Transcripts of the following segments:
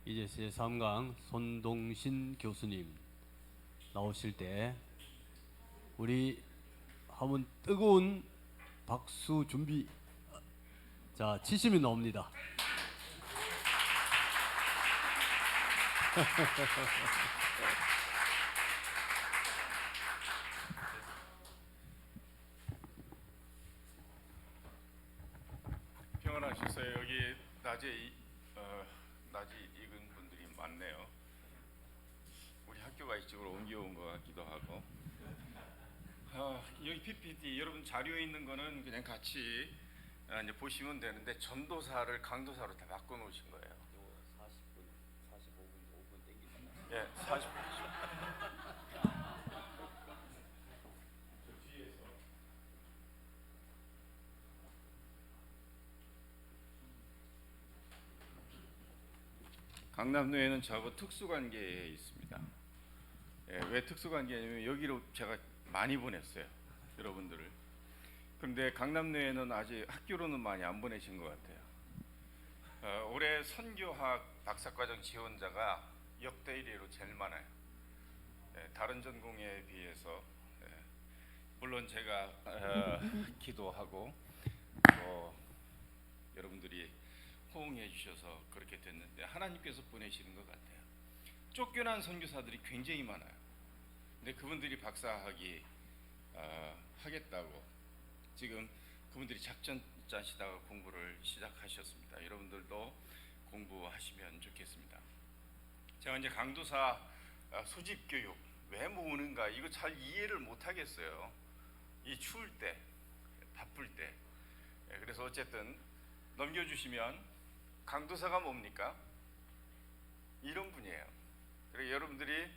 이제 제3강 손동신 교수님 나오실 때 우리 한번 뜨거운 박수 준비. 자, 치시면 나옵니다. 평안하셨어요? 여기 낮이 익은 분들이 많네요. 우리 학교가 이쪽으로 옮겨온 것 같기도 하고. 여기 PPT 여러분 자료에 있는 거는 그냥 같이 이제 보시면 되는데 전도사를 강도사로 다 바꿔 놓으신 거예요. 40분, 45분, 5분 땡기잖아요. 예, 40분. 강남노예는 저하고 특수관계에 있습니다. 예, 왜 특수관계냐면 여기로 제가 많이 보냈어요, 여러분들을. 그런데 강남노예는 아직 학교로는 많이 안 보내신 것 같아요. 올해 선교학 박사과정 지원자가 역대 1위로 제일 많아요. 예, 다른 전공에 비해서. 예, 물론 제가 기도하고 여러분들이 호응해 주셔서 그렇게 됐는데 하나님께서 보내시는 것 같아요. 쫓겨난 선교사들이 굉장히 많아요. 근데 그분들이 박사학위 하겠다고 지금 그분들이 작전 짜시다가 공부를 시작하셨습니다. 여러분들도 공부하시면 좋겠습니다. 제가 이제 강도사 소집 교육 왜 모으는가 이거 잘 이해를 못 하겠어요. 이 추울 때, 바쁠 때. 그래서 어쨌든 넘겨주시면 강도사가 뭡니까? 이런 분이에요. 그리고 여러분들이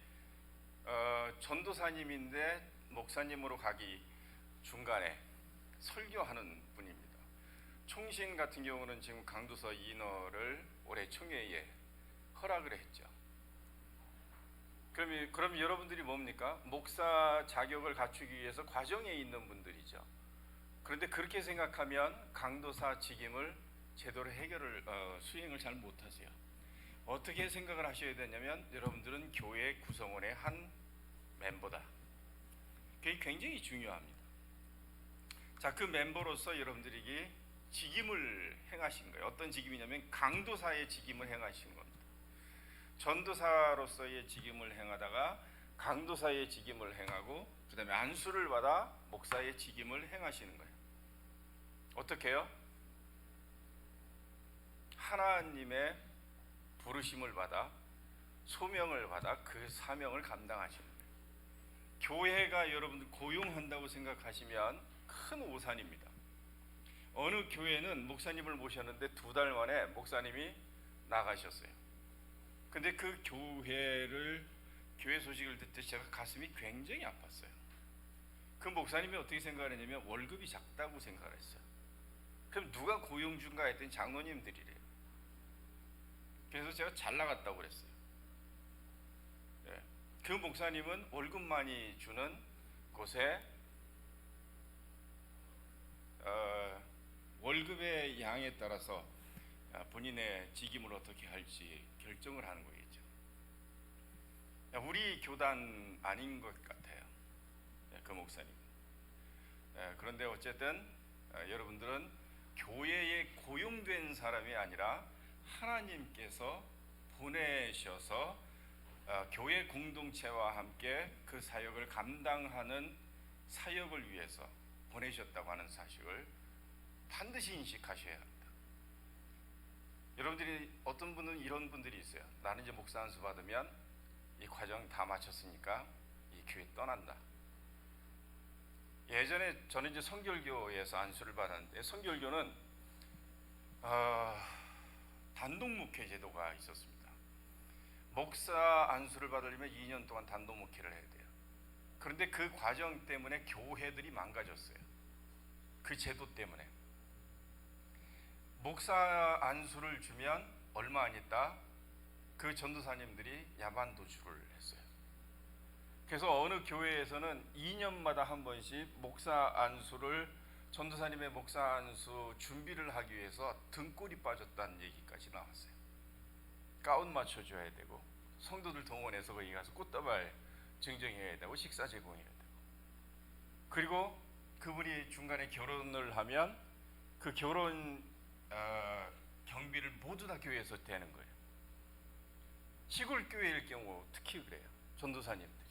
전도사님인데 목사님으로 가기 중간에 설교하는 분입니다. 총신 같은 경우는 지금 강도사 인허를 올해 총회에 허락을 했죠. 그럼 여러분들이 뭡니까? 목사 자격을 갖추기 위해서 과정에 있는 분들이죠. 그런데 그렇게 생각하면 강도사 직임을 제대로 수행을 잘 못하세요. 어떻게 생각을 하셔야 되냐면 여러분들은 교회 구성원의 한 멤버다. 그게 굉장히 중요합니다. 자, 그 멤버로서 여러분들에게 직임을 행하신 거예요. 어떤 직임이냐면 강도사의 직임을 행하신 겁니다. 전도사로서의 직임을 행하다가 강도사의 직임을 행하고 그 다음에 안수를 받아 목사의 직임을 행하시는 거예요. 어떻게 해요? 하나님의 부르심을 받아 소명을 받아 그 사명을 감당하시는 거예요. 교회가 여러분들 고용한다고 생각하시면 큰 오산입니다. 어느 교회는 목사님을 모셨는데 2달 만에 목사님이 나가셨어요. 근데 그 교회 소식을 듣때 제가 가슴이 굉장히 아팠어요. 그 목사님이 어떻게 생각을 했냐면 월급이 작다고 생각을 했어요. 그럼 누가 고용 준가 했더니 장로님들이래요. 그래서 제가 잘 나갔다고 그랬어요. 예. 그 목사님은 월급 많이 주는 곳에 월급의 양에 따라서 본인의 직임을 어떻게 할지 결정을 하는 거겠죠. 우리 교단 아닌 것 같아요, 그 목사님. 그런데 어쨌든 여러분들은 교회에 고용된 사람이 아니라 하나님께서 보내셔서 교회 공동체와 함께 그 사역을 감당하는 사역을 위해서 보내셨다고 하는 사실을 반드시 인식하셔야 합니다. 여러분들이 어떤 분은 이런 분들이 있어요. 나는 이제 목사 안수 받으면 이 과정 다 마쳤으니까 이 교회 떠난다. 예전에 저는 이제 성결교에서 안수를 받았는데 성결교는 단독 목회 제도가 있었습니다. 목사 안수를 받으려면 2년 동안 단독 목회를 해야 돼요. 그런데 그 과정 때문에 교회들이 망가졌어요. 그 제도 때문에. 목사 안수를 주면 얼마 안 있다 그 전도사님들이 야반 도주를 했어요. 그래서 어느 교회에서는 2년마다 한 번씩 목사 안수를 전도사님의 목사 안수 준비를 하기 위해서 등골이 빠졌다는 얘기까지 나왔어요. 그러니까 가운 맞춰줘야 되고, 성도들 동원해서 거기 가서 꽃다발 증정해야 되고, 식사 제공해야 되고, 그리고 그분이 중간에 결혼을 하면 그 결혼 경비를 모두 다 교회에서 대는 거예요. 시골 교회일 경우 특히 그래요. 전도사님들이.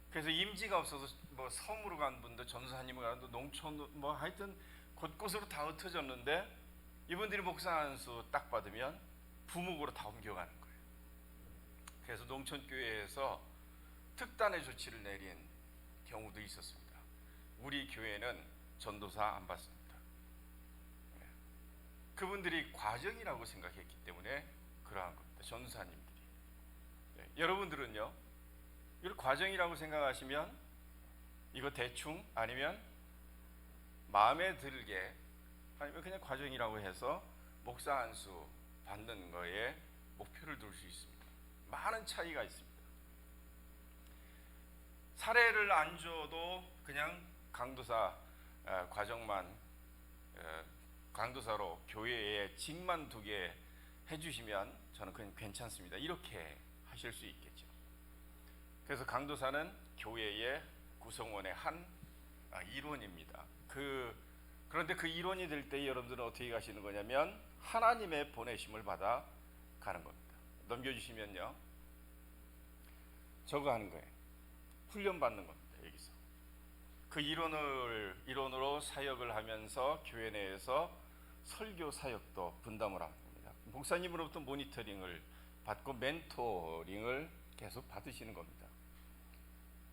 그래서 임지가 없어서 뭐 섬으로 간 분도 전도사님을 가도 농촌 뭐 하여튼 곳곳으로 다 흩어졌는데, 이분들이 목사 안수 딱 받으면 부목으로 다 옮겨가는 거예요. 그래서 농촌 교회에서 특단의 조치를 내린 경우도 있었습니다. 우리 교회는 전도사 안 받습니다. 그분들이 과정이라고 생각했기 때문에 그러한 겁니다. 전도사님들이. 여러분들은요, 이걸 과정이라고 생각하시면 이거 대충 아니면 마음에 들게 아니면 그냥 과정이라고 해서 목사 안수 받는 거에 목표를 둘 수 있습니다. 많은 차이가 있습니다. 사례를 안 줘도 그냥 강도사 과정만 강도사로 교회에 직만 두게 해주시면 저는 그냥 괜찮습니다. 이렇게 하실 수 있겠죠. 그래서 강도사는 교회의 구성원의 한 일원입니다. 그런데 그 일원이 될 때 여러분들은 어떻게 가시는 거냐면 하나님의 보내심을 받아 가는 겁니다. 넘겨주시면요, 저거 하는 거예요. 훈련 받는 겁니다. 여기서 그 일원으로 사역을 하면서 교회 내에서 설교 사역도 분담을 합니다. 목사님으로부터 모니터링을 받고 멘토링을 계속 받으시는 겁니다.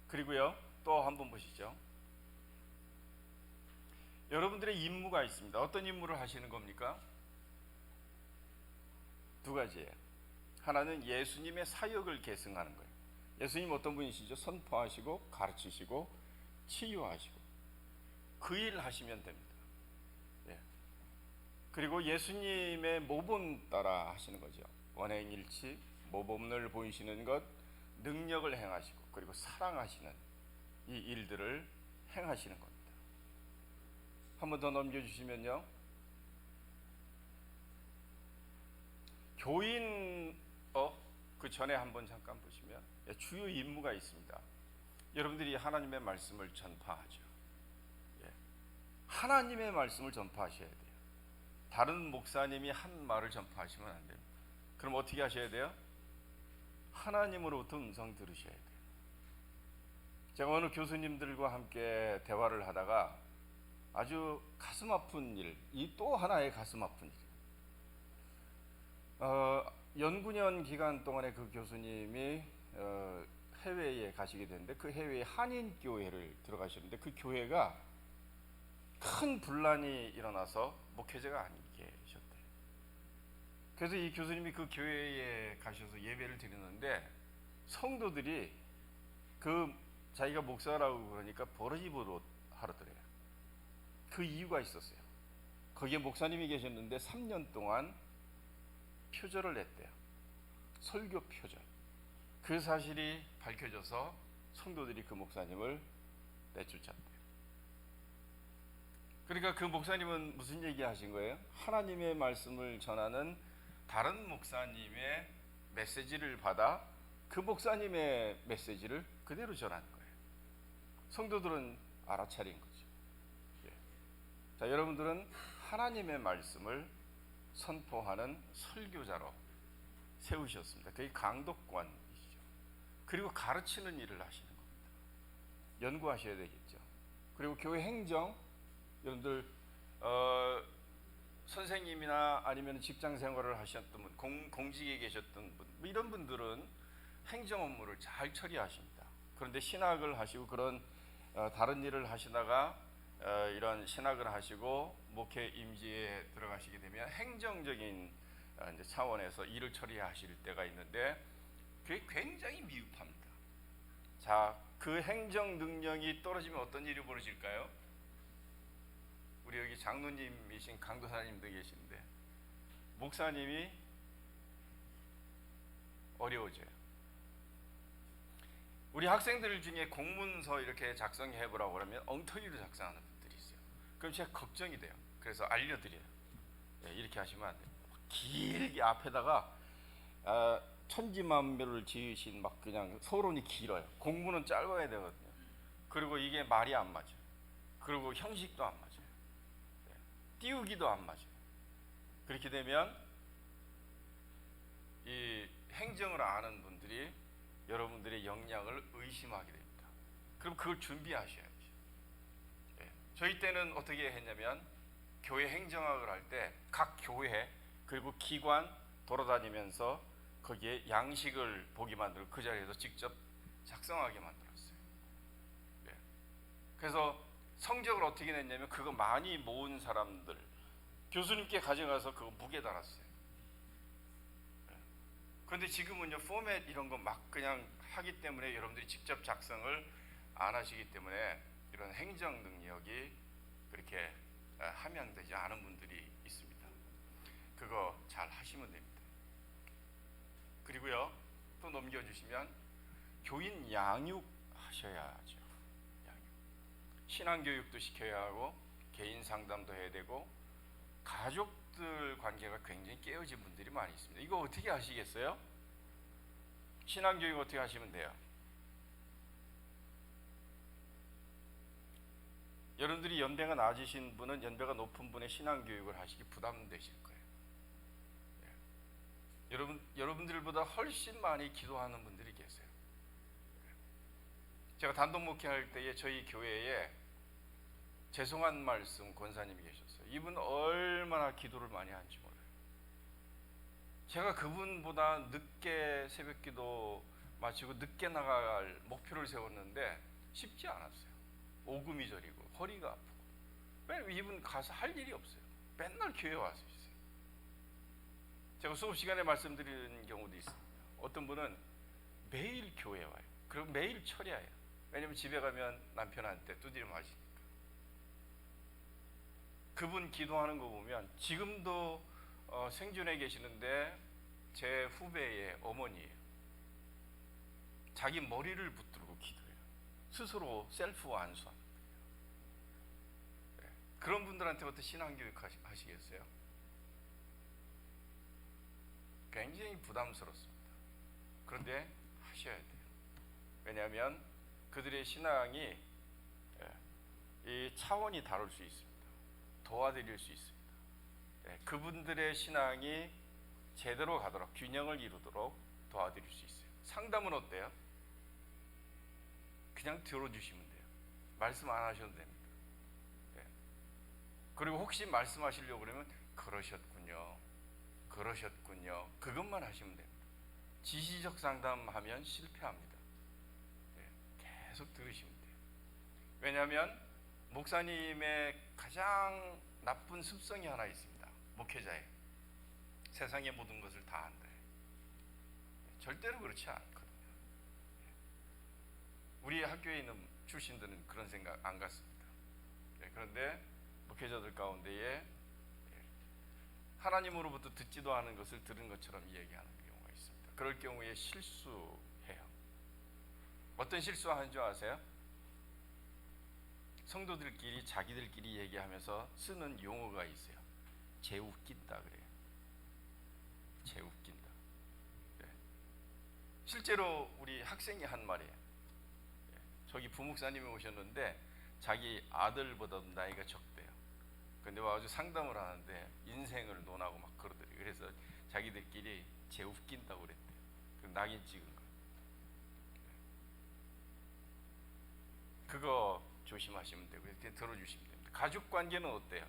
그리고요, 또 한번 보시죠. 여러분들의 임무가 있습니다. 어떤 임무를 하시는 겁니까? 두 가지예요. 하나는 예수님의 사역을 계승하는 거예요. 예수님 어떤 분이시죠? 선포하시고 가르치시고 치유하시고 그 일 하시면 됩니다. 예. 그리고 예수님의 모범 따라 하시는 거죠. 원행일치, 모범을 보이시는 것, 능력을 행하시고 그리고 사랑하시는 이 일들을 행하시는 겁니다. 한 번 더 넘겨주시면요, 교인 그 전에 한번 잠깐 보시면 주요 임무가 있습니다. 여러분들이 하나님의 말씀을 전파하죠. 예. 하나님의 말씀을 전파하셔야 돼요. 다른 목사님이 한 말을 전파하시면 안 됩니다. 그럼 어떻게 하셔야 돼요? 하나님으로부터 음성 들으셔야 돼요. 제가 어느 교수님들과 함께 대화를 하다가 아주 가슴 아픈 일, 이 또 하나의 가슴 아픈 일이에요. 연구년 기간 동안에 그 교수님이 해외에 가시게 됐는데, 그 해외에 한인교회를 들어가셨는데 그 교회가 큰 분란이 일어나서 목회자가 안 계셨대요. 그래서 이 교수님이 그 교회에 가셔서 예배를 드리는데 성도들이 자기가 목사라고 그러니까 버러지보로 하더래요. 그 이유가 있었어요. 거기에 목사님이 계셨는데 3년 동안 표절을 했대요. 설교 표절. 그 사실이 밝혀져서 성도들이 그 목사님을 내쫓았대요. 그러니까 그 목사님은 무슨 얘기 하신 거예요? 하나님의 말씀을 전하는 다른 목사님의 메시지를 받아 그 목사님의 메시지를 그대로 전하는 거예요. 성도들은 알아차린 거죠. 예. 자, 여러분들은 하나님의 말씀을 선포하는 설교자로 세우셨습니다. 그게 강독관이시죠. 그리고 가르치는 일을 하시는 겁니다. 연구하셔야 되겠죠. 그리고 교회 행정, 여러분들 선생님이나 아니면 직장 생활을 하셨던 분, 공직에 계셨던 분, 뭐 이런 분들은 행정 업무를 잘 처리하십니다. 그런데 신학을 하시고 그런 다른 일을 하시다가 이런 신학을 하시고 목회 임지에 들어가시게 되면 행정적인 이제 차원에서 일을 처리하실 때가 있는데 그게 굉장히 미흡합니다. 자, 그 행정 능력이 떨어지면 어떤 일이 벌어질까요? 우리 여기 장로님이신 강도사님도 계신데 목사님이 어려워져요. 우리 학생들 중에 공문서 이렇게 작성해 보라고 그러면 엉터리로 작성하는 분들이 있어요. 그럼 제가 걱정이 돼요. 그래서 알려드려요. 네, 이렇게 하시면 안 돼요. 길게 앞에다가 천지만별을 지으신 막 그냥 서론이 길어요. 공부는 짧아야 되거든요. 그리고 이게 말이 안 맞아요. 그리고 형식도 안 맞아요. 띄우기도 안 맞아요. 그렇게 되면 이 행정을 아는 분들이 여러분들의 역량을 의심하게 됩니다. 그럼 그걸 준비하셔야죠. 저희 때는 어떻게 했냐면 교회 행정학을 할 때 각 교회 그리고 기관 돌아다니면서 거기에 양식을 보게 만들고 그 자리에서 직접 작성하게 만들었어요. 그래서 성적을 어떻게 냈냐면 그거 많이 모은 사람들 교수님께 가져가서 그거 무게 달았어요. 그런데 지금은요 포맷 이런 거 막 그냥 하기 때문에 여러분들이 직접 작성을 안 하시기 때문에 이런 행정 능력이 그렇게 함양되지 않은 분들이 있습니다. 그거 잘 하시면 됩니다. 그리고요 또 넘겨주시면 교인 양육하셔야죠. 신앙교육도 시켜야 하고 개인 상담도 해야 되고 가족들 관계가 굉장히 깨어진 분들이 많이 있습니다. 이거 어떻게 하시겠어요? 신앙교육 어떻게 하시면 돼요? 여러분들이 연배가 낮으신 분은 연배가 높은 분의 신앙교육을 하시기 부담되실 거예요. 여러분들보다 훨씬 많이 기도하는 분들이 계세요. 제가 단독 목회할 때에 저희 교회에 죄송한 말씀 권사님이 계셨어요. 이분 얼마나 기도를 많이 하는지 몰라요. 제가 그분보다 늦게 새벽기도 마치고 늦게 나갈 목표를 세웠는데 쉽지 않았어요. 오금이 저리고 허리가 아프고. 왜냐면 이분 가서 할 일이 없어요. 맨날 교회 와서 있어요. 제가 수업 시간에 말씀드리는 경우도 있습니다. 어떤 분은 매일 교회 와요. 그리고 매일 철야해요. 왜냐면 집에 가면 남편한테 두드려 맞으니까. 그분 기도하는 거 보면 지금도 생존해 계시는데 제 후배의 어머니예요. 자기 머리를 붙들고 기도해요. 스스로 셀프 완수합니다. 그런 분들한테부터 신앙교육 하시겠어요? 굉장히 부담스럽습니다. 그런데 하셔야 돼요. 왜냐하면 그들의 신앙이 이 차원이 다를 수 있습니다. 도와드릴 수 있습니다. 그분들의 신앙이 제대로 가도록 균형을 이루도록 도와드릴 수 있어요. 상담은 어때요? 그냥 들어주시면 돼요. 말씀 안 하셔도 됩니다. 그리고 혹시 말씀하시려고 그러면 그러셨군요. 그것만 하시면 됩니다. 지시적 상담하면 실패합니다. 계속 들으시면 돼요. 왜냐하면 목사님의 가장 나쁜 습성이 하나 있습니다. 목회자의 세상의 모든 것을 다 안다. 절대로 그렇지 않거든요. 우리 학교에 있는 출신들은 그런 생각 안 갖습니다. 그런데 목회자들 가운데에 하나님으로부터 듣지도 않은 것을 들은 것처럼 얘기하는 경우가 있습니다. 그럴 경우에 실수해요. 어떤 실수하는 줄 아세요? 성도들끼리 자기들끼리 얘기하면서 쓰는 용어가 있어요. 쟤 웃긴다 그래요. 쟤 웃긴다. 실제로 우리 학생이 한 말이에요. 저기 부목사님이 오셨는데 자기 아들보다도 나이가 적대요. 근데 와가지고 상담을 하는데 인생을 논하고 막 그러더래요. 그래서 자기들끼리 쟤 웃긴다고 그랬대요. 그 낙인 찍은 거. 그거 조심하시면 되고 이렇게 들어주시면 됩니다. 가족 관계는 어때요?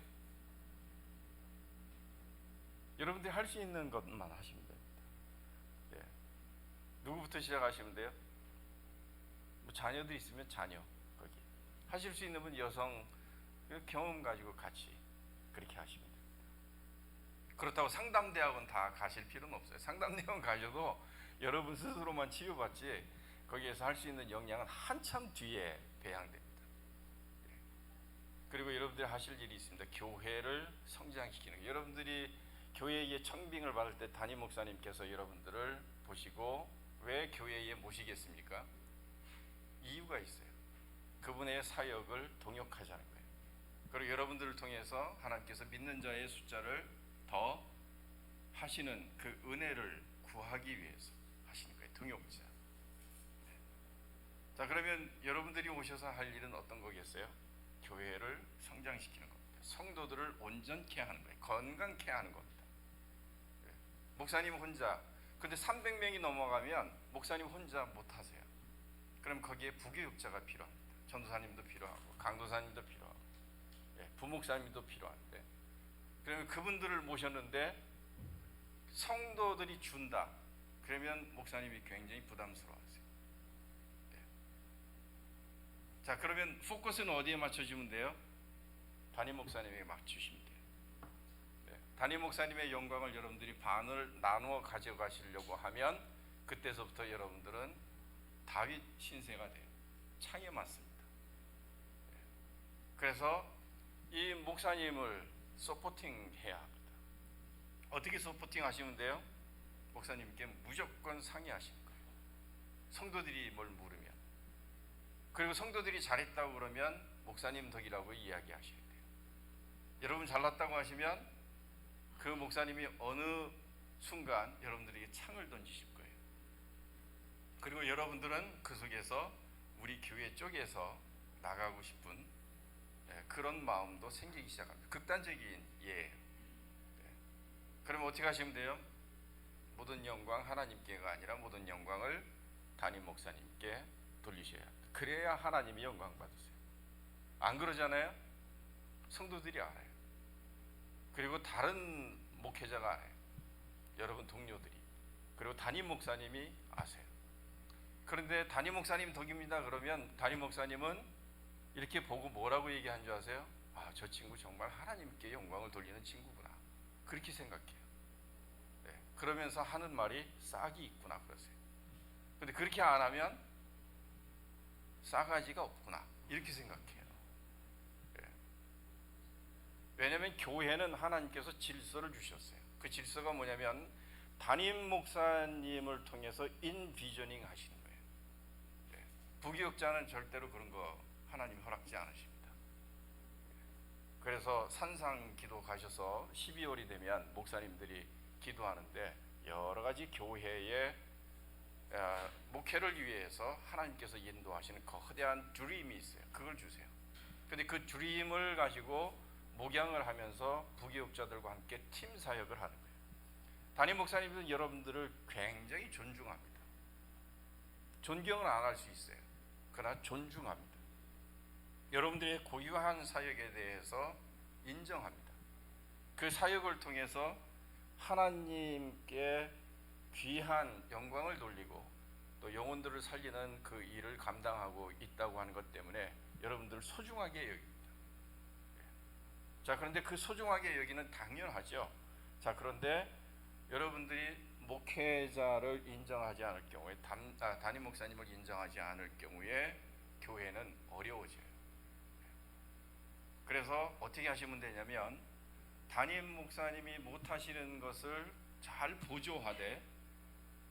여러분들이 할 수 있는 것만 하시면 됩니다. 누구부터 시작하시면 돼요? 뭐 자녀도 있으면 자녀 거기 하실 수 있는 분 여성 경험 가지고 같이 그렇게 하시면 됩니다. 그렇다고 상담대학원 다 가실 필요는 없어요. 상담대학원 가셔도 여러분 스스로만 치유받지 거기에서 할 수 있는 역량은 한참 뒤에 배양됩니다. 그리고 여러분들이 하실 일이 있습니다. 교회를 성장시키는 거. 여러분들이 교회에 청빙을 받을 때 담임 목사님께서 여러분들을 보시고 왜 교회에 모시겠습니까? 이유가 있어요. 그분의 사역을 동역하자는 거예요. 그리고 여러분들을 통해서 하나님께서 믿는 자의 숫자를 더 하시는 그 은혜를 구하기 위해서 하시는 거예요. 동역자. 자, 그러면 여러분들이 오셔서 할 일은 어떤 거겠어요? 교회를 성장시키는 겁니다. 성도들을 온전케 하는 거예요. 건강케 하는 겁니다. 목사님 혼자, 근데 300명이 넘어가면 목사님 혼자 못 하세요. 그럼 거기에 부교육자가 필요합니다. 전도사님도 필요하고 강도사님도 필요하고 부목사님도 필요한데, 그러면 그분들을 모셨는데 성도들이 준다. 그러면 목사님이 굉장히 부담스러워하세요. 자, 그러면 포커스는 어디에 맞춰주면 돼요? 담임 목사님에게 맞추시면 돼요. 담임 목사님의 영광을 여러분들이 반을 나누어 가져가시려고 하면 그때서부터 여러분들은 다윗 신세가 돼요. 창에 맞습니다. 그래서 이 목사님을 서포팅해야 합니다. 어떻게 서포팅 하시면 돼요? 목사님께 무조건 상의하시는 거예요. 성도들이 뭘 물으면, 그리고 성도들이 잘했다고 그러면 목사님 덕이라고 이야기하셔야 돼요. 여러분 잘났다고 하시면 그 목사님이 어느 순간 여러분들에게 창을 던지실 거예요. 그리고 여러분들은 그 속에서 우리 교회 쪽에서 나가고 싶은 그런 마음도 생기기 시작합니다. 극단적인 예예요. 그러면 어떻게 하시면 돼요? 모든 영광 하나님께가 아니라 모든 영광을 담임 목사님께 돌리셔야 합니다. 그래야 하나님이 영광 받으세요. 안 그러잖아요? 성도들이 알아요. 그리고 다른 목회자가 알아요. 여러분 동료들이. 그리고 담임 목사님이 아세요. 그런데 담임 목사님 덕입니다 그러면 담임 목사님은 이렇게 보고 뭐라고 얘기한 줄 아세요? 아, 저 친구 정말 하나님께 영광을 돌리는 친구구나. 그렇게 생각해요. 그러면서 하는 말이 싹이 있구나 그러세요. 근데 그렇게 안 하면 싸가지가 없구나 이렇게 생각해요. 왜냐하면 교회는 하나님께서 질서를 주셨어요. 그 질서가 뭐냐면 담임 목사님을 통해서 인비저닝 하시는 거예요. 부교육자는 절대로 그런 거 하나님 허락지 않으십니다. 그래서 산상 기도 가셔서 12월이 되면 목사님들이 기도하는데 여러 가지 교회의 목회를 위해서 하나님께서 인도하시는 거대한 드림이 있어요. 그걸 주세요. 근데 그 드림을 가지고 목양을 하면서 부교육자들과 함께 팀 사역을 하는 거예요. 담임 목사님은 여러분들을 굉장히 존중합니다. 존경은 안 할 수 있어요. 그러나 존중합니다. 여러분들의 고유한 사역에 대해서 인정합니다. 그 사역을 통해서 하나님께 귀한 영광을 돌리고 또 영혼들을 살리는 그 일을 감당하고 있다고 하는 것 때문에 여러분들을 소중하게 여깁니다. 자, 그런데 그 소중하게 여기는 당연하죠. 자, 그런데 여러분들이 목회자를 인정하지 않을 경우에 담임 목사님을 인정하지 않을 경우에 교회는 어려워져요. 그래서 어떻게 하시면 되냐면 담임 목사님이 못하시는 것을 잘 보조하되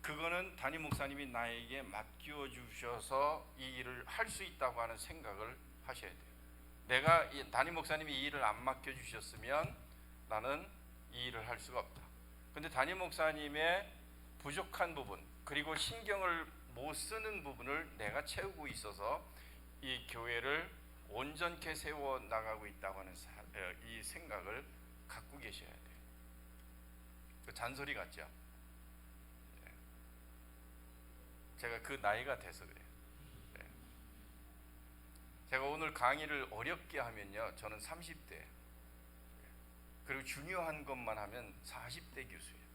그거는 담임 목사님이 나에게 맡겨 주셔서 이 일을 할 수 있다고 하는 생각을 하셔야 돼요. 내가 담임 목사님이 이 일을 안 맡겨 주셨으면 나는 이 일을 할 수가 없다. 근데 담임 목사님의 부족한 부분 그리고 신경을 못 쓰는 부분을 내가 채우고 있어서 이 교회를 온전케 세워 나가고 있다고 하는 이 생각을 갖고 계셔야 돼요. 그 잔소리 같죠? 제가 그 나이가 돼서 그래요. 제가 오늘 강의를 어렵게 하면요, 저는 30대, 그리고 중요한 것만 하면 40대 교수예요.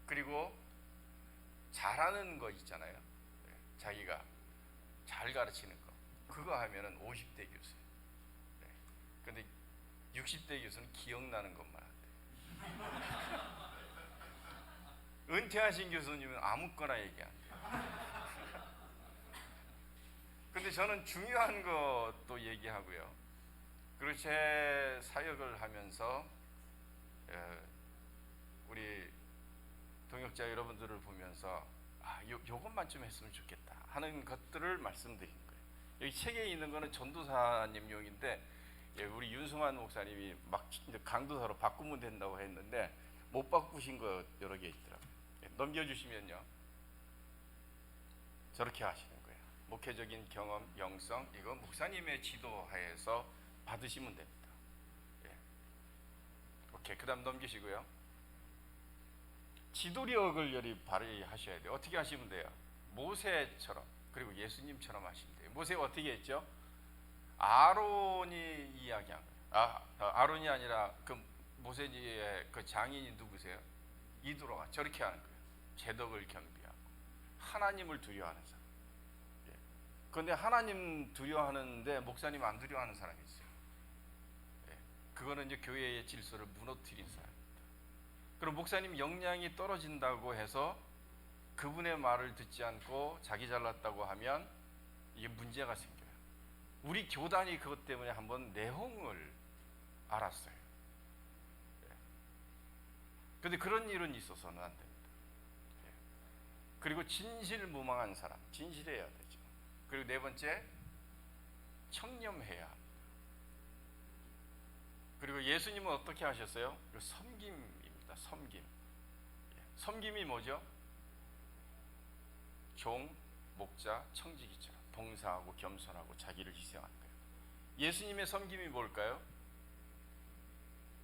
그리고 잘하는 거 있잖아요. 자기가 잘 가르치는 거, 그거 하면은 50대 교수예요. 근데 60대 교수는 기억나는 것만 한대. 은퇴하신 교수님은 아무거나 얘기 안 돼요. 근데 저는 중요한 것도 얘기하고요. 그리고 제 사역을 하면서 우리 동역자 여러분들을 보면서 요것만 좀 했으면 좋겠다 하는 것들을 말씀드린 거예요. 여기 책에 있는 거는 전도사님용인데 우리 윤승환 목사님이 막 강도사로 바꾸면 된다고 했는데 못 바꾸신 거 여러 개 있더라고요. 넘겨주시면요, 저렇게 하시는 거예요. 목회적인 경험, 영성, 이거 목사님의 지도하에서 받으시면 됩니다. 예. 오케이, 그 다음 넘기시고요. 지도력을 여리 발휘하셔야 돼요. 어떻게 하시면 돼요? 모세처럼, 그리고 예수님처럼 하시면 돼요. 모세 어떻게 했죠? 아론이 이야기한 거예요. 아론이 아니라 그 모세의 그 장인이 누구세요? 이두로가 저렇게 하는 거예요. 제덕을 겸비하고 하나님을 두려워하는 사람. 예. 그런데 하나님 두려워하는데 목사님 안 두려워하는 사람이 있어요. 예. 그거는 이제 교회의 질서를 무너뜨린 사람입니다. 그럼 목사님 역량이 떨어진다고 해서 그분의 말을 듣지 않고 자기 잘났다고 하면 이게 문제가 생겨요. 우리 교단이 그것 때문에 한번 내홍을 알았어요. 그런데 그런 일은 있어서는 안 됩니다. 그리고 진실무망한 사람, 진실해야 되죠. 그리고 네 번째, 청렴해야 합니다. 그리고 예수님은 어떻게 하셨어요? 섬김입니다. 섬김. 섬김이 뭐죠? 종, 목자, 청지기처럼 봉사하고 겸손하고 자기를 희생하는 거예요. 예수님의 섬김이 뭘까요?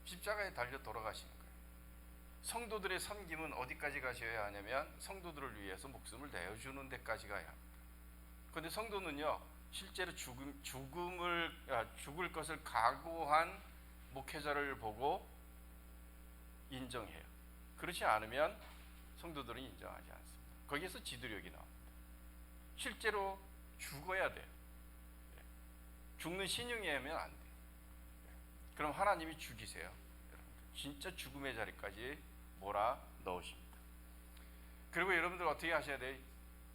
십자가에 달려 돌아가시는 거예요. 성도들의 섬김은 어디까지 가셔야 하냐면 성도들을 위해서 목숨을 내어주는 데까지 가야 합니다. 그런데 성도는요, 실제로 죽을 것을 각오한 목회자를 보고 인정해요. 그렇지 않으면 성도들은 인정하지 않습니다. 거기에서 지도력이 나옵니다. 실제로 죽어야 돼요. 죽는 신용이면 안 돼요. 그럼 하나님이 죽이세요. 진짜 죽음의 자리까지 몰아 넣으십니다. 그리고 여러분들 어떻게 하셔야 돼요?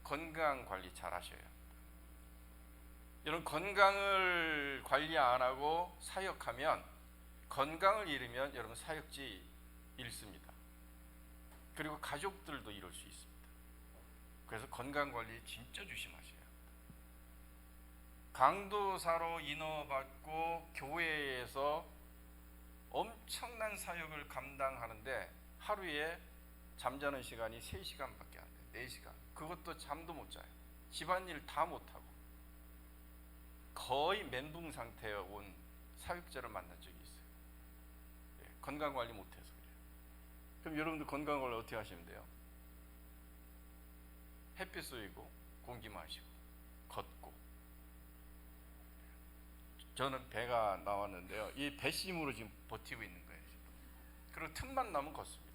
건강 관리 잘 하셔야 합니다. 여러분, 건강을 관리 안 하고 사역하면, 건강을 잃으면 여러분 사역지 잃습니다. 그리고 가족들도 잃을 수 있습니다. 그래서 건강 관리 진짜 조심하셔야 합니다. 강도사로 인허받고 교회에서 엄청난 사역을 감당하는데 하루에 잠자는 시간이 3시간밖에 안 돼요. 4시간. 그것도 잠도 못 자요. 집안일 다 못하고 거의 멘붕 상태에 온 사역자를 만난 적이 있어요. 건강관리 못해서 그래요. 그럼 여러분들 건강관리 어떻게 하시면 돼요? 햇빛 쏘이고 공기 마시고 걷고. 저는 배가 나왔는데요, 이 배심으로 지금 버티고 있는 거예요. 그리고 틈만 나면 걷습니다.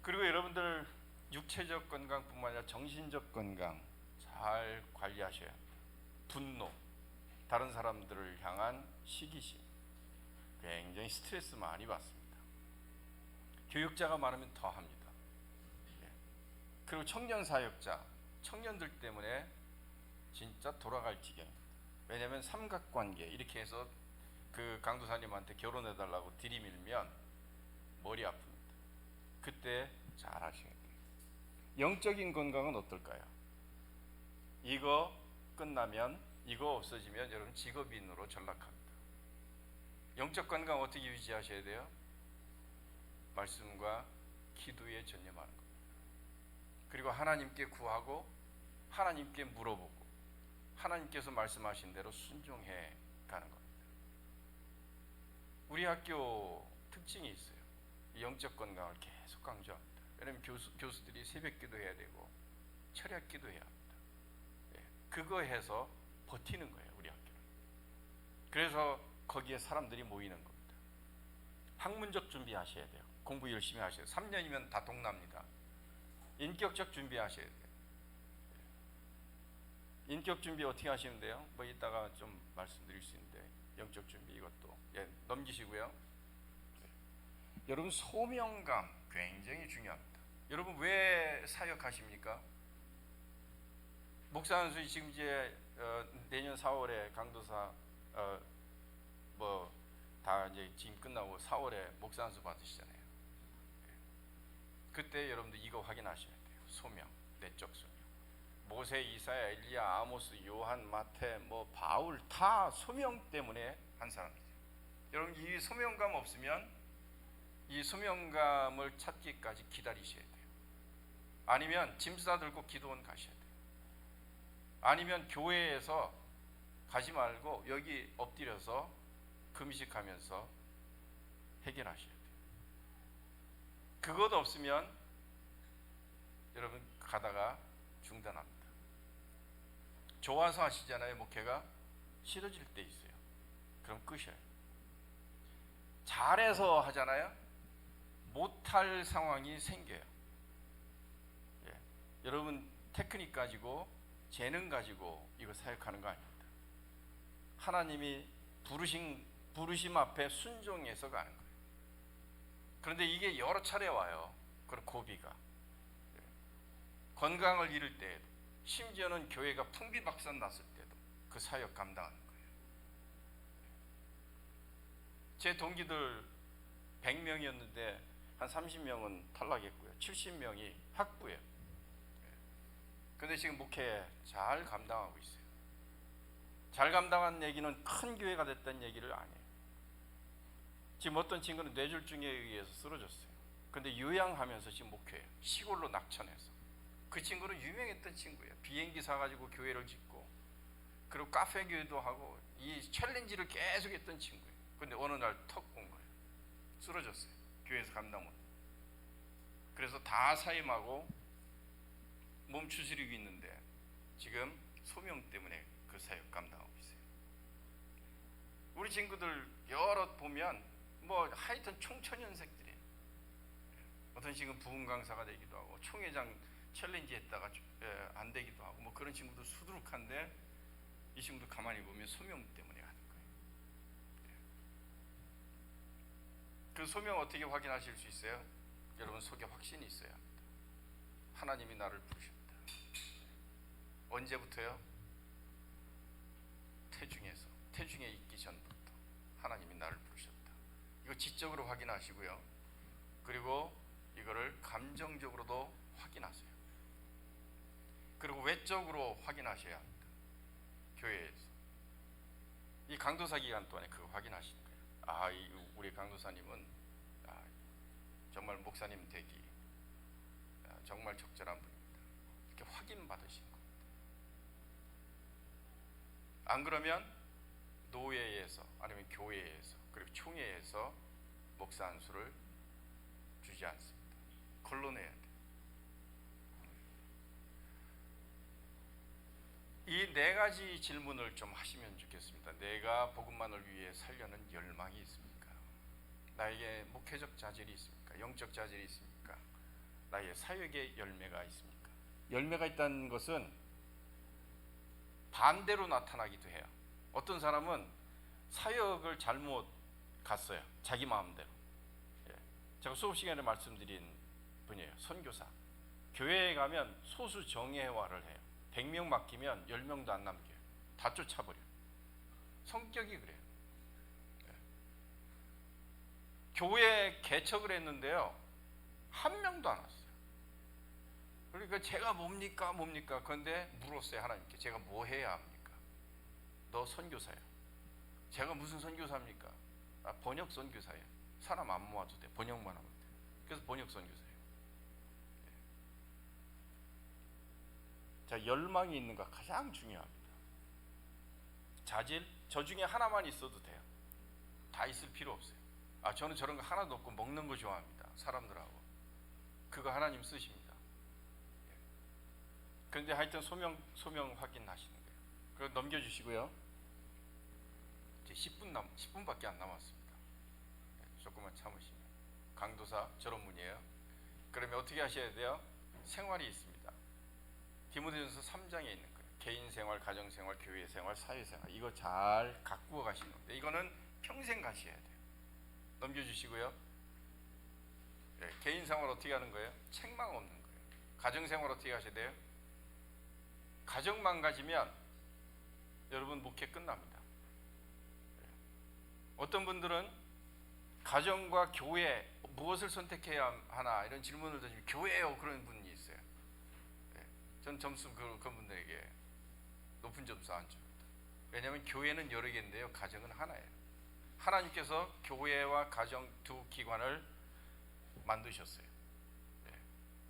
그리고 여러분들 육체적 건강뿐만 아니라 정신적 건강 잘 관리하셔야 합니다. 분노, 다른 사람들을 향한 시기심, 굉장히 스트레스 많이 받습니다. 교육자가 많으면 더 합니다. 그리고 청년 사역자, 청년들 때문에 진짜 돌아갈 지경입니다. 왜냐하면 삼각관계 이렇게 해서 그 강도사님한테 결혼해달라고 들이밀면 머리 아픕니다. 그때 잘 하셔야 돼요. 영적인 건강은 어떨까요? 이거 끝나면, 이거 없어지면 여러분 직업인으로 전락합니다. 영적 건강 어떻게 유지하셔야 돼요? 말씀과 기도에 전념하는 겁니다. 그리고 하나님께 구하고 하나님께 물어보고 하나님께서 말씀하신 대로 순종해 가는 겁니다. 우리 학교 특징이 있어요. 영적 건강을 계속 강조합니다. 왜냐하면 교수들이 새벽 기도해야 되고 철야 기도해야 합니다. 그거 해서 버티는 거예요, 우리 학교는. 그래서 거기에 사람들이 모이는 겁니다. 학문적 준비하셔야 돼요. 공부 열심히 하셔야 돼요. 3년이면 다 동납니다. 인격적 준비하셔야 돼요. 인격 준비 어떻게 하시면 돼요? 뭐 이따가 좀 말씀드릴 수 있는데, 영적 준비 이것도 넘기시고요. 여러분, 소명감 굉장히 중요합니다. 여러분 왜 사역하십니까? 목사 한수이 지금 이제 내년 4월에 강도사 뭐 다 이제 지금 끝나고 4월에 목사 한수 받으시잖아요. 그때 여러분들 이거 확인하셔야 돼요. 소명, 내적 소명. 모세, 이사야, 엘리야, 아모스, 요한, 마태, 뭐 바울 다 소명 때문에 한 사람이죠. 여러분, 이 소명감 없으면 이 소명감을 찾기까지 기다리셔야 돼요. 아니면 짐 싸들고 기도원 가셔야 돼요. 아니면 교회에서 가지 말고 여기 엎드려서 금식하면서 해결하셔야 돼요. 그것 없으면 여러분 가다가 중단합니다. 좋아서 하시잖아요. 목회가 싫어질 때 있어요. 그럼 끄셔요. 잘해서 하잖아요. 못할 상황이 생겨요. 예. 여러분 테크닉 가지고 재능 가지고 이거 사역하는 거 아닙니다. 하나님이 부르심 앞에 순종해서 가는 거예요. 그런데 이게 여러 차례 와요. 그리고 고비가. 예. 건강을 잃을 때에도, 심지어는 교회가 풍비박산 났을 때도 그 사역 감당하는 거예요. 제 동기들 100명이었는데 한 30명은 탈락했고요. 70명이 학부예요. 근데 지금 목회 잘 감당하고 있어요. 잘 감당한 얘기는 큰 교회가 됐다는 얘기를 안 해요. 지금 어떤 친구는 뇌졸중에 의해서 쓰러졌어요. 근데 요양하면서 지금 목회해요. 시골로 낙천해서. 그 친구는 유명했던 친구예요. 비행기 사가지고 교회를 짓고, 그리고 카페 교회도 하고 이 챌린지를 계속 했던 친구예요. 근데 어느 날 턱 온 거예요. 쓰러졌어요. 교회에서 감당 못. 그래서 다 사임하고 몸 추스리고 있는데 지금 소명 때문에 그 사역 감당하고 있어요. 우리 친구들 여러 보면 뭐 하여튼 총천연색들이에요. 어떤 친구는 부흥 강사가 되기도 하고 총회장 챌린지 했다가 안 되기도 하고 뭐 그런 친구도 수두룩한데, 이 친구도 가만히 보면 소명 때문에 하는 거예요. 그 소명 어떻게 확인하실 수 있어요? 여러분 속에 확신이 있어야 합니다. 하나님이 나를 부르셨다. 언제부터요? 태중에 있기 전부터 하나님이 나를 부르셨다. 이거 지적으로 확인하시고요. 그리고 이거를 감정적으로도 확인하세요. 그리고 외적으로 확인하셔야 합니다. 교회에서 이 강도사 기간 동안에 그거 확인하시는 거예요. 우리 강도사님은 정말 목사님 되기 정말 적절한 분입니다. 이렇게 확인 받으신 겁니다. 안 그러면 노회에서 아니면 교회에서 그리고 총회에서 목사 안수를 주지 않습니다. 걸러내야 돼요. 이 네 가지 질문을 좀 하시면 좋겠습니다. 내가 복음만을 위해 살려는 열망이 있습니까? 나에게 목회적 자질이 있습니까? 영적 자질이 있습니까? 나의 사역의 열매가 있습니까? 열매가 있다는 것은 반대로 나타나기도 해요. 어떤 사람은 사역을 잘못 갔어요. 자기 마음대로. 제가 수업 시간에 말씀드린 분이에요. 선교사. 교회에 가면 소수 정예화를 해요. 100명 맡기면 10명도 안 남겨요. 다 쫓아버려요. 성격이 그래요. 교회 개척을 했는데요, 한 명도 안 왔어요. 그러니까 제가 뭡니까? 그런데 물었어요. 하나님께 제가 뭐 해야 합니까? 너 선교사야. 제가 무슨 선교사입니까? 번역 선교사예요. 사람 안 모아도 돼. 번역만 하면 돼. 그래서 번역 선교사예요. 자, 열망이 있는 거 가장 중요합니다. 자질, 저 중에 하나만 있어도 돼요. 다 있을 필요 없어요. 저는 저런 거 하나도 없고 먹는 거 좋아합니다. 사람들하고. 그거 하나님 쓰십니다. 그런데 하여튼 소명 확인하시는 거예요. 그거 넘겨주시고요. 이제 10분밖에 안 남았습니다. 조금만 참으시면. 강도사 졸업문이에요. 그러면 어떻게 하셔야 돼요? 생활이 있습니다. 디모데전서 3장에 있는 거예요. 개인 생활, 가정 생활, 교회 생활, 사회 생활. 이거 잘 가꾸어 가시는 건데 이거는 평생 가셔야 돼요. 넘겨주시고요. 개인 생활 어떻게 하는 거예요? 책망 없는 거예요. 가정 생활 어떻게 하셔야 돼요? 가정 망가지면 여러분 목회 끝납니다. 어떤 분들은 가정과 교회 무엇을 선택해야 하나 이런 질문을 던지면 교회요 그런 분이 있어요. 전 점수 그런 분들에게 높은 점수 안 줍니다. 왜냐하면 교회는 여러 개인데요, 가정은 하나예요. 하나님께서 교회와 가정 두 기관을 만드셨어요. 예.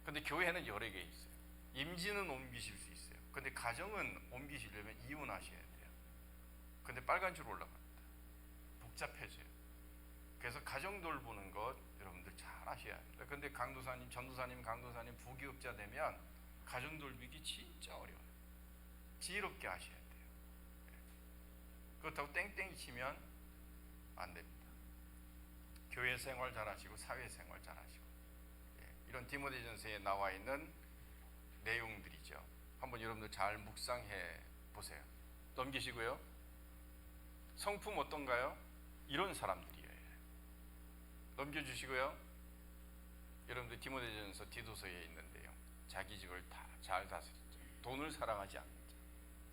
근데 교회는 여러 개 있어요. 임진은 옮기실 수 있어요. 근데 가정은 옮기시려면 이혼하셔야 돼요. 근데 빨간 줄 올라갑니다. 복잡해져요. 그래서 가정 돌보는 것 여러분들 잘 하셔야 합니다. 근데 강도사님, 전도사님, 강도사님 부교육자 되면 가정 돌보기 진짜 어려워요. 지혜롭게 하셔야 돼요. 그렇다고 땡땡이 치면 안 됩니다. 교회 생활 잘하시고 사회 생활 잘하시고, 이런 디모데전서에 나와 있는 내용들이죠. 한번 여러분들 잘 묵상해 보세요. 넘기시고요. 성품 어떤가요? 이런 사람들이에요. 넘겨주시고요. 여러분들 디모데전서 디도서에 있는데요. 자기 집을 다 잘 다스리죠. 돈을 사랑하지 않는 자,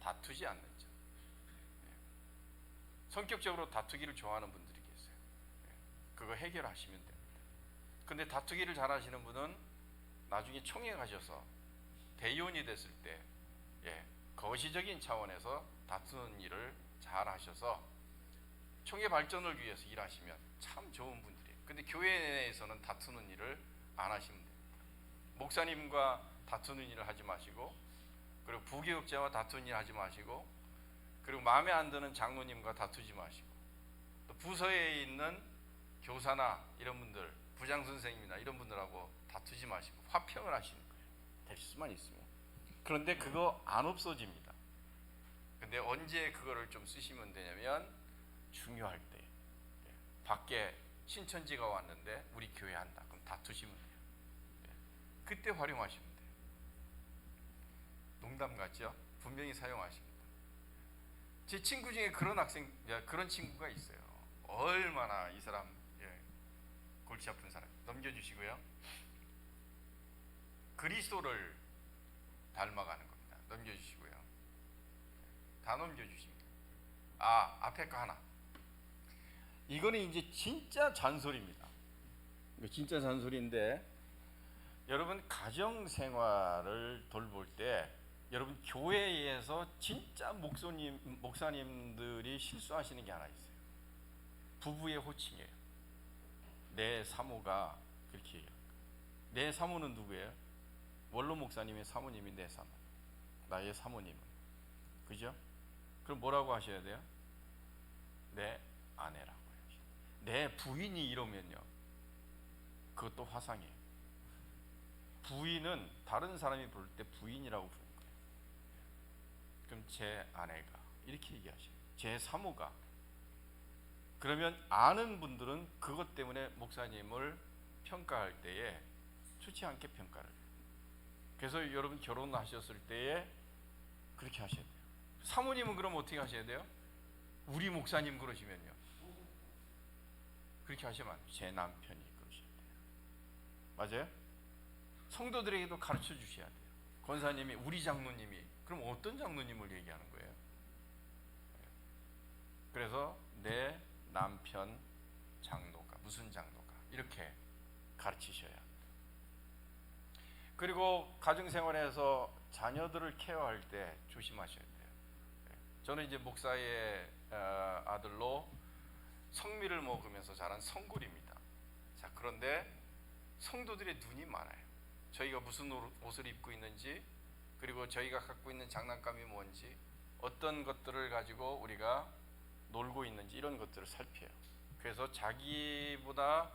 다투지 않는 자. 성격적으로 다투기를 좋아하는 분들이 계세요. 그거 해결하시면 됩니다. 근데 다투기를 잘하시는 분은 나중에 총회 가셔서 대의원이 됐을 때 거시적인 차원에서 다투는 일을 잘 하셔서 총회 발전을 위해서 일하시면 참 좋은 분들이에요. 근데 교회 내에서는 다투는 일을 안 하시면 됩니다. 목사님과 다투는 일을 하지 마시고, 그리고 부교육자와 다투는 일 하지 마시고, 그리고 마음에 안 드는 장로님과 다투지 마시고, 또 부서에 있는 교사나 이런 분들, 부장 선생님이나 이런 분들하고 다투지 마시고 화평을 하시는 거예요. 될 수만 있으면. 그런데 그거 안 없어집니다. 근데 언제 그거를 좀 쓰시면 되냐면 중요할 때, 밖에 신천지가 왔는데 우리 교회 한다. 그럼 다투시면 돼요. 그때 활용하시면 돼요. 농담 같죠? 분명히 사용하십니다. 제 친구 중에 그런 친구가 있어요. 얼마나 이 사람 골치 아픈 사람. 넘겨주시고요. 그리스도를 닮아가는 겁니다. 넘겨주시고요. 다 넘겨주십니다. 앞에 거 하나. 이거는 이제 진짜 잔소리입니다. 이거 진짜 잔소리인데, 여러분 가정 생활을 돌볼 때 여러분 교회에서 진짜 목사님들이 실수하시는 게 하나 있어요. 부부의 호칭이에요. 내 사모가 그렇게 얘기해요. 내 사모는 누구예요? 원로 목사님의 사모님이 내 사모, 나의 사모님은, 그죠? 그럼 뭐라고 하셔야 돼요? 내 아내라고 해야죠. 내 부인이 이러면요, 그것도 화상이에요. 부인은 다른 사람이 부를 때 부인이라고 부르는 거예요. 그럼 제 아내가 이렇게 얘기하셔요. 제 사모가. 그러면 아는 분들은 그것 때문에 목사님을 평가할 때에 좋지 않게 평가를 해요. 그래서 여러분 결혼하셨을 때에 그렇게 하셔야 돼요. 사모님은 그럼 어떻게 하셔야 돼요? 우리 목사님 그러시면요, 그렇게 하시면 안 돼요. 제 남편이 그러셔야 돼요. 맞아요? 성도들에게도 가르쳐 주셔야 돼요. 권사님이 우리 장로님이, 그럼 어떤 장로님을 얘기하는 거예요? 그래서 내 남편 장로가, 무슨 장로가, 이렇게 가르치셔야 합니다. 그리고 가정생활에서 자녀들을 케어할 때 조심하셔야 돼요. 저는 이제 목사의 아들로 성미를 먹으면서 자란 성골입니다. 자, 그런데 성도들의 눈이 많아요. 저희가 무슨 옷을 입고 있는지, 그리고 저희가 갖고 있는 장난감이 뭔지, 어떤 것들을 가지고 우리가 놀고 있는지, 이런 것들을 살펴요. 그래서 자기보다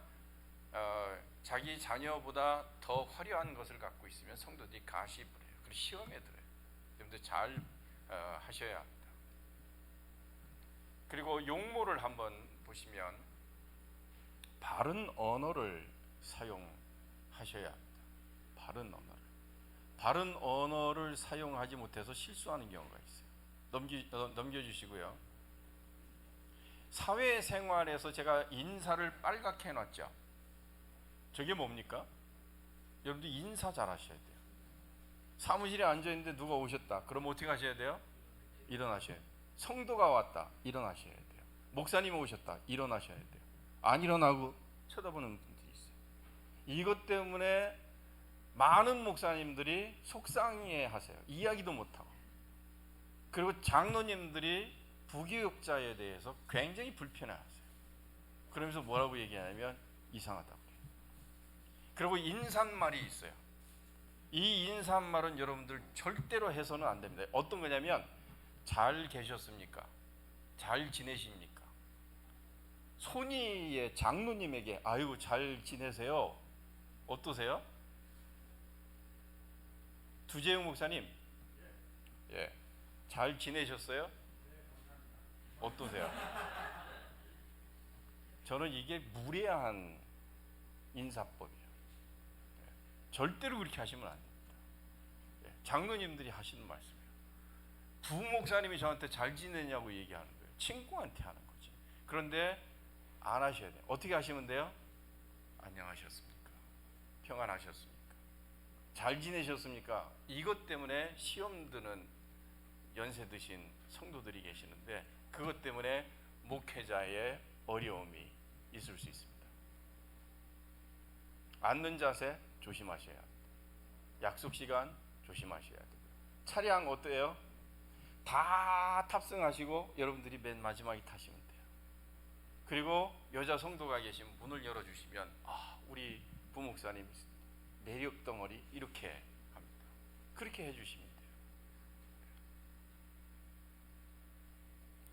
자기 자녀보다 더 화려한 것을 갖고 있으면 성도들이 가십을 해요. 그리고 시험에 들어요. 여러분들 잘 하셔야 합니다. 그리고 용모를 한번 보시면 바른 언어를 사용하셔야 합니다. 바른 언어를 사용하지 못해서 실수하는 경우가 있어요. 넘겨주시고요. 사회생활에서 제가 인사를 빨갛게 해놨죠. 저게 뭡니까? 여러분들 인사 잘 하셔야 돼요. 사무실에 앉아있는데 누가 오셨다. 그럼 어떻게 하셔야 돼요? 일어나셔야 돼요. 성도가 왔다. 일어나셔야 돼요. 목사님 오셨다. 일어나셔야 돼요. 안 일어나고 쳐다보는 분들이 있어요. 이것 때문에 많은 목사님들이 속상해 하세요. 이야기도 못하고. 그리고 장로님들이 부교육자에 대해서 굉장히 불편해 하세요. 그러면서 뭐라고 얘기하냐면 이상하다고. 그리고 인사말이 있어요. 이 인사말은 여러분들 절대로 해서는 안 됩니다. 어떤 거냐면 잘 계셨습니까? 잘 지내십니까? 손이의 장로님에게 아이고 잘 지내세요. 어떠세요? 두재용 목사님, 예, 잘 지내셨어요? 어떠세요? 저는 이게 무례한 인사법이에요. 절대로 그렇게 하시면 안 됩니다. 장로님들이 하시는 말씀이에요. 부목사님이 저한테 잘 지내냐고 얘기하는 거예요. 친구한테 하는 거지. 그런데 안 하셔야 돼요. 어떻게 하시면 돼요? 안녕하셨습니까? 평안하셨습니까? 잘 지내셨습니까? 이것 때문에 시험 드는 연세 드신 성도들이 계시는데 그것 때문에 목회자의 어려움이 있을 수 있습니다. 앉는 자세 조심하셔야 합니다. 약속 시간 조심하셔야 됩니다. 차량 어때요? 다 탑승하시고 여러분들이 맨 마지막에 타시면 돼요. 그리고 여자 성도가 계시면 문을 열어주시면 우리 부목사님 매력 덩어리 이렇게 합니다. 그렇게 해주시면 돼요.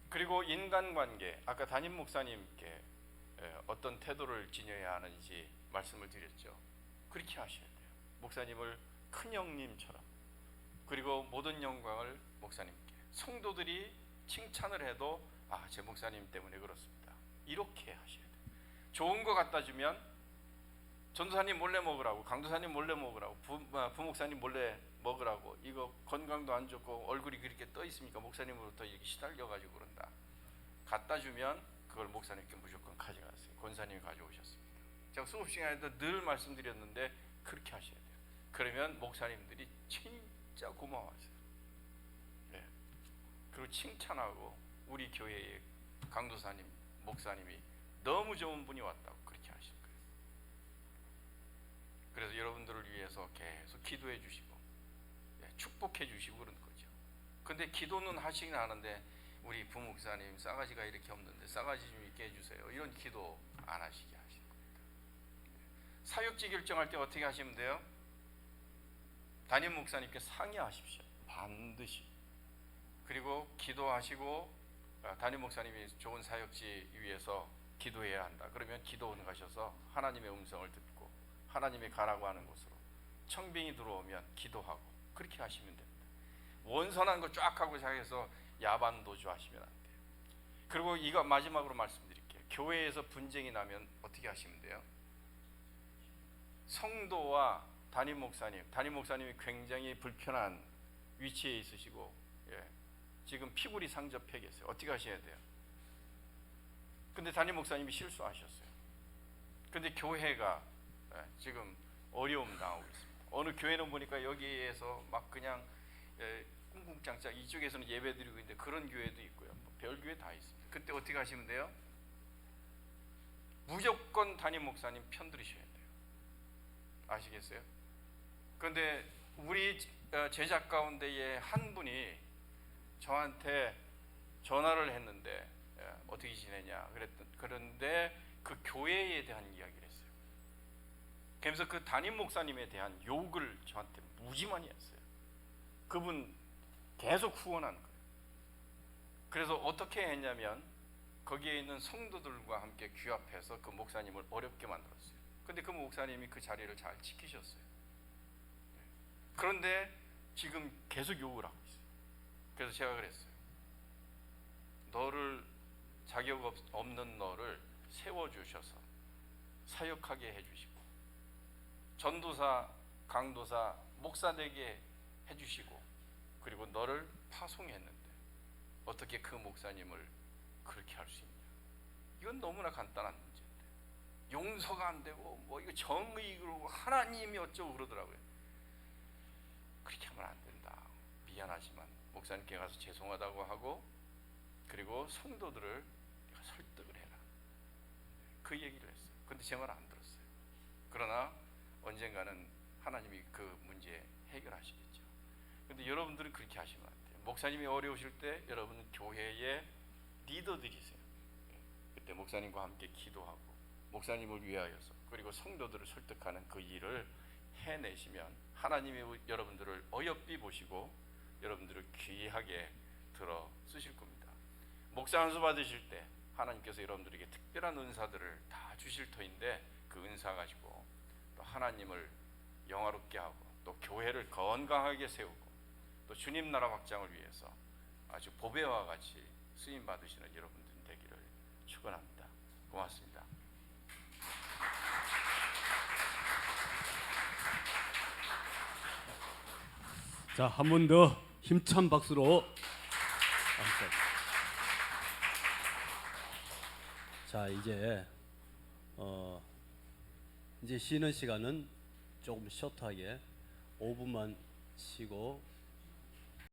그리고 인간관계, 아까 담임 목사님께 어떤 태도를 지녀야 하는지 말씀을 드렸죠. 그렇게 하셔야 돼요. 목사님을 큰 형님처럼, 그리고 모든 영광을 목사님께. 성도들이 칭찬을 해도 제 목사님 때문에 그렇습니다. 이렇게 하셔야 돼요. 좋은 거 갖다 주면 전도사님 몰래 먹으라고, 강도사님 몰래 먹으라고, 부목사님 몰래 먹으라고, 이거 건강도 안 좋고 얼굴이 그렇게 떠 있습니까? 목사님으로부터 이렇게 시달려 가지고 그런다. 갖다 주면 그걸 목사님께 무조건 가져가세요. 권사님이 가져오셨습니다. 제가 수업 시간에도 늘 말씀드렸는데 그렇게 하셔야 돼요. 그러면 목사님들이 진짜 고마워하세요. 네. 그리고 칭찬하고 우리 교회의 강도사님, 목사님이 너무 좋은 분이 왔다고 그렇게 하실 거예요. 그래서 여러분들을 위해서 계속 기도해 주시고 축복해 주시고 그런 거죠. 근데 기도는 하시긴 하는데 우리 부목사님 싸가지가 이렇게 없는데 싸가지 좀 있게 해주세요. 이런 기도 안 하시게 하시는 겁니다. 사역지 결정할 때 어떻게 하시면 돼요? 담임 목사님께 상의하십시오. 반드시. 그리고 기도하시고 담임 목사님이 좋은 사역지 위해서 기도해야 한다. 그러면 기도원 가셔서 하나님의 음성을 듣고 하나님이 가라고 하는 곳으로 청빙이 들어오면 기도하고 그렇게 하시면 됩니다. 원선한 거 쫙 하고 시작해서 야반도주 하시면 안 돼요. 그리고 이거 마지막으로 말씀드릴게요. 교회에서 분쟁이 나면 어떻게 하시면 돼요? 성도와 담임 목사님이 굉장히 불편한 위치에 있으시고 지금 피골이 상접해 계세요. 어떻게 하셔야 돼요? 근데 담임 목사님이 실수하셨어요. 근데 교회가 지금 어려움 당하고 있습니다. 어느 교회는 보니까 여기에서 막 그냥 꿍꿍짱짱 이쪽에서는 예배 드리고 있는데 그런 교회도 있고요. 별 교회 다 있습니다. 그때 어떻게 하시면 돼요? 무조건 담임 목사님 편 들으셔야 돼요. 아시겠어요? 그런데 우리 제자 가운데에 한 분이 저한테 전화를 했는데 어떻게 지내냐 그런데 그 교회에 대한 이야기를 했어요. 그래서 그 담임 목사님에 대한 욕을 저한테 무지 많이 했어요. 그분 계속 후원한 거예요. 그래서 어떻게 했냐면 거기에 있는 성도들과 함께 규합해서 그 목사님을 어렵게 만들었어요. 근데 그 목사님이 그 자리를 잘 지키셨어요. 그런데 지금 계속 욕을 하고 있어요. 그래서 제가 그랬어요. 너를 자격 없는 너를 세워주셔서 사역하게 해주시고 전도사, 강도사, 목사 되게 해주시고 그리고 너를 파송했는데 어떻게 그 목사님을 그렇게 할 수 있냐? 이건 너무나 간단한 문제인데 용서가 안 되고 뭐 이거 정의로 하나님이 어쩌고 그러더라고요. 그렇게 하면 안 된다. 미안하지만 목사님께 가서 죄송하다고 하고 그리고 성도들을 설득을 해라. 그 얘기를 했어요. 근데 제 말 안 들었어요. 그러나 언젠가는 하나님이 그 문제 해결하시겠죠. 근데 여러분들은 그렇게 하시면 안 돼요. 목사님이 어려우실 때 여러분은 교회의 리더들이세요. 그때 목사님과 함께 기도하고 목사님을 위하여서 그리고 성도들을 설득하는 그 일을 해내시면 하나님이 여러분들을 어여삐 보시고 여러분들을 귀하게 들어 쓰실 겁니다. 목사 안수 받으실 때 하나님께서 여러분들에게 특별한 은사들을 다 주실 터인데 그 은사 가지고 또 하나님을 영화롭게 하고 또 교회를 건강하게 세우고 또 주님 나라 확장을 위해서 아주 보배와 같이 쓰임 받으시는 여러분들 되기를 축원합니다. 고맙습니다. 자, 한 번 더 힘찬 박수로. 자, 이제 쉬는 시간은 조금 숏하게 5분만 쉬고